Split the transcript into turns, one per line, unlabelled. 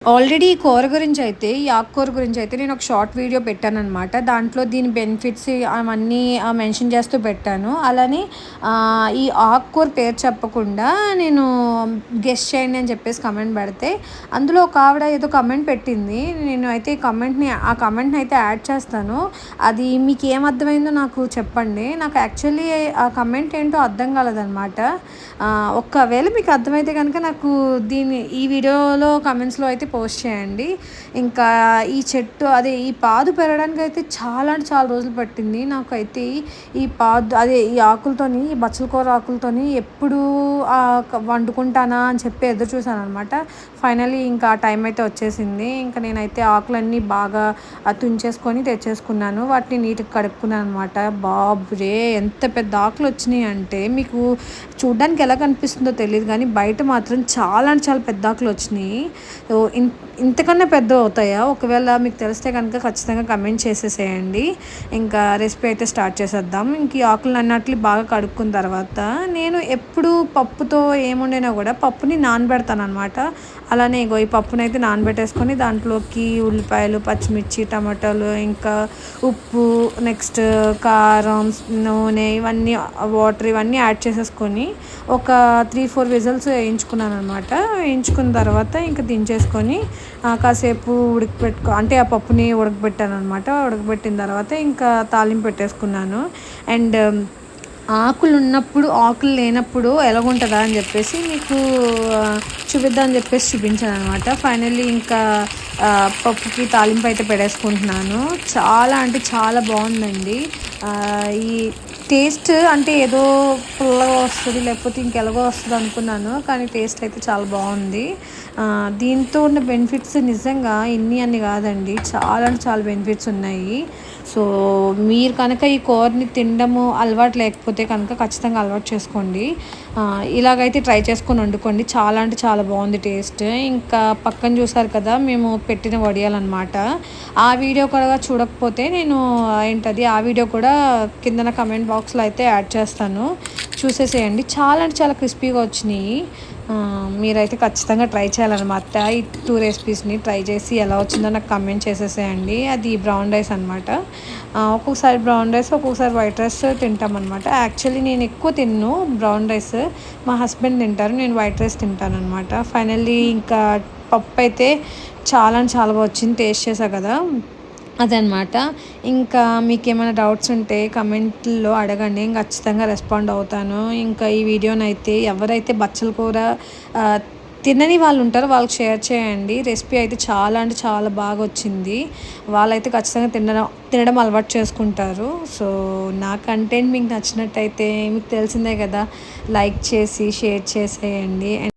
Already ఈ కూర గురించయితే, ఈ ఆకుకూర గురించయితే నేనొక షార్ట్ వీడియో పెట్టాననమాట. దాంట్లో దీని బెనిఫిట్స్ అవన్నీ మెన్షన్ చేస్తూ పెట్టాను. అలానే ఈ ఆకుకూర పేరు చెప్పకుండా నేను గెస్ చేయండి అని చెప్పేసి కమెంట్ పెడితే, అందులో ఒక ఆవిడ ఏదో కమెంట్ పెట్టింది. నేను అయితే ఆ కమెంట్‌ని అయితే యాడ్ చేస్తాను. అది మీకేం అర్థమైందో నాకు చెప్పండి. నాకు యాక్చువల్లీ ఆ కమెంట్ ఏంటో అర్థం కాలేదనమాట. ఒకవేళ మీకు అర్థమైతే గనుక నాకు ఈ వీడియోలో కమెంట్స్‌లో అయితే పోస్ట్ చేయండి. ఇంకా ఈ చెట్టు ఈ పాదు పెరగడానికైతే చాలా అంటే చాలా రోజులు పట్టింది. నాకైతే ఈ పాదు ఈ ఆకులతోని, ఈ బచ్చల కూర ఆకులతోని ఎప్పుడు వండుకుంటానా అని చెప్పి ఎదురు చూసాననమాట. ఫైనల్లీ ఇంకా ఆ టైం అయితే వచ్చేసింది. ఇంకా నేనైతే ఆకులన్నీ బాగా తుంచేసుకొని తెచ్చేసుకున్నాను. వాటిని నీట్‌గా కడుక్కున్నాను అనమాట. బాబురే! ఎంత పెద్ద ఆకులు వచ్చినాయి అంటే, మీకు చూడ్డానికి ఎలా కనిపిస్తుందో తెలీదు కానీ బయట మాత్రం చాలా అంటే చాలా పెద్ద ఆకులు వచ్చినాయి. సో ఇంతకన్నా పెద్దవి అవుతాయా? ఒకవేళ మీకు తెలిస్తే కనుక ఖచ్చితంగా కమెంట్ చేసేసేయండి. ఇంకా రెసిపీ అయితే స్టార్ట్ చేసేద్దాం. ఇంక ఈ ఆకులన్నిటిని బాగా కడుక్కున్న తర్వాత నేను ఎప్పుడు పప్పుతో ఏముండినా కూడా పప్పుని నానబెడతాననమాట. అలానే ఈ పప్పునైతే నానబెట్టేసుకొని దాంట్లోకి ఉల్లిపాయలు, పచ్చిమిర్చి, టమాటాలు, ఇంకా ఉప్పు, నెక్స్ట్ కారం, నూనె, ఇవన్నీ వాటర్ ఇవన్నీ యాడ్ చేసేసుకొని ఒక 3-4 విజిల్స్ వేయించుకున్నాను అనమాట. వేయించుకున్న తర్వాత ఇంకా దించేసుకొని కాసేపు అంటే ఆ పప్పుని ఉడకబెట్టాను అనమాట. ఉడకబెట్టిన తర్వాత ఇంకా తాలింపు పెట్టేసుకున్నాను. అండ్ ఆకులు ఉన్నప్పుడు, ఆకులు లేనప్పుడు ఎలాగుంటుందా అని చెప్పేసి మీకు చూపిద్దామని చెప్పేసి చూపించాను అనమాట. ఫైనల్లీ ఇంకా పప్పుకి తాలింపు అయితే పెట్టేసుకుంటున్నాను. చాలా అంటే చాలా బాగుందండి. ఈ టేస్ట్ అంటే ఏదో పుల్లగా వస్తుంది, లేకపోతే ఇంకెలాగో వస్తుంది అనుకున్నాను. కానీ టేస్ట్ అయితే చాలా బాగుంది. దీంతో ఉన్న బెనిఫిట్స్ నిజంగా అన్ని కాదండి, చాలా అంటే చాలా బెనిఫిట్స్ ఉన్నాయి. సో మీరు కనుక ఈ కూరని తినడము అలవాటు లేకపోతే కనుక ఖచ్చితంగా అలవాటు చేసుకోండి. ఇలాగైతే ట్రై చేసుకొని వండుకోండి. చాలా అంటే చాలా బాగుంది టేస్ట్. ఇంకా పక్కన చూసారు కదా మేము పెట్టిన వడియాలన్నమాట. ఆ వీడియో కూడా చూడకపోతే నేను ఆ వీడియో కూడా కిందన కమెంట్ బాక్స్లో అయితే యాడ్ చేస్తాను, చూసేసేయండి. చాలా అంటే చాలా క్రిస్పీగా వచ్చినాయి. మీరైతే ఖచ్చితంగా ట్రై చేయాలన్నమాట. ఈ 2 రెసిపీస్ని ట్రై చేసి ఎలా వచ్చిందో నాకు కమెంట్ చేసేసేయండి. అది బ్రౌన్ రైస్ అనమాట. ఒక్కొక్కసారి బ్రౌన్ రైస్, ఒక్కొక్కసారి వైట్ రైస్ తింటామన్నమాట. యాక్చువల్లీ నేను ఎక్కువ తిన్ను బ్రౌన్ రైస్, మా హస్బెండ్ తింటారు, నేను వైట్ రైస్ తింటాను అనమాట. ఫైనల్లీ ఇంకా పప్పు అయితే చాలా అంటే చాలా బాగా వచ్చింది. టేస్ట్ చేశా కదా, అదనమాట. ఇంకా మీకేమైనా డౌట్స్ ఉంటే కమెంట్లో అడగండి, నేను ఖచ్చితంగా రెస్పాండ్ అవుతాను. ఇంకా ఈ వీడియోనైతే ఎవరైతే బచ్చల కూర తినని వాళ్ళు ఉంటారో వాళ్ళకి షేర్ చేయండి. రెసిపీ అయితే చాలా అంటే చాలా బాగా వచ్చింది. వాళ్ళైతే ఖచ్చితంగా తినడం అలవాటు చేసుకుంటారు. సో నా కంటెంట్ మీకు నచ్చినట్టయితే మీకు తెలిసిందే కదా, లైక్ చేసి షేర్ చేసేయండి.